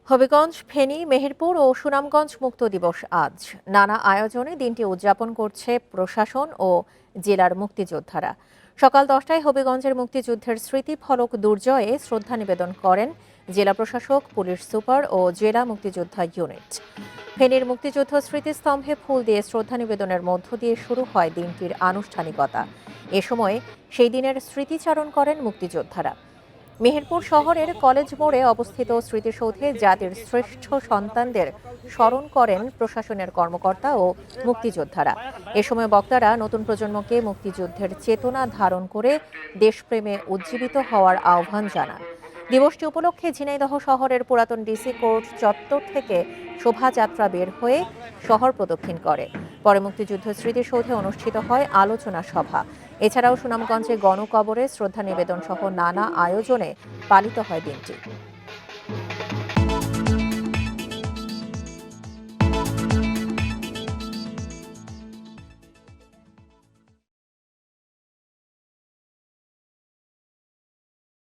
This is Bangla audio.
হবিগঞ্জ, ফেনী, মেহেরপুর ও সুনামগঞ্জ মুক্ত দিবস আজ। নানা আয়োজনে দিনটি উদযাপন করছে প্রশাসন ও জেলার মুক্তিযোদ্ধারা। সকাল 10টায় হবিগঞ্জের মুক্তিযুদ্ধের স্মৃতিফলক দুর্জয়ে শ্রদ্ধা নিবেদন করেন জেলা প্রশাসক, পুলিশ সুপার ও জেলা মুক্তিযোদ্ধা ইউনিট। ফেনীর মুক্তিযুদ্ধ স্মৃতিস্তম্ভে ফুল দিয়ে শ্রদ্ধা নিবেদনের মধ্য দিয়ে শুরু হয় দিনটির আনুষ্ঠানিকতা। এ সময় সেই দিনের স্মৃতিচারণ করেন মুক্তিযোদ্ধারা। মেহেরপুর শহরের কলেজ মোড়ে অবস্থিত স্মৃতিসৌধে জাতির শ্রেষ্ঠ সন্তানদের স্মরণ করেন প্রশাসনের কর্মকর্তা ও মুক্তিযোদ্ধারা। এ সময় বক্তারা নতুন প্রজন্মকে মুক্তিযুদ্ধের চেতনা ধারণ করে দেশপ্রেমে উজ্জীবিত হওয়ার আহ্বান জানান। দিবসটি উপলক্ষে ঝিনাইদহ শহরের পুরাতন ডিসি কোর্ট চত্বর থেকে শোভাযাত্রা বের হয়ে শহর প্রদক্ষিণ করে। পরে মুক্তিযুদ্ধ স্মৃতিসৌধে অনুষ্ঠিত হয় আলোচনা সভা। এছাড়াও সুনামগঞ্জে গণকবরে শ্রদ্ধা নিবেদন সহ নানা আয়োজনে পালিত হয় দিনটি।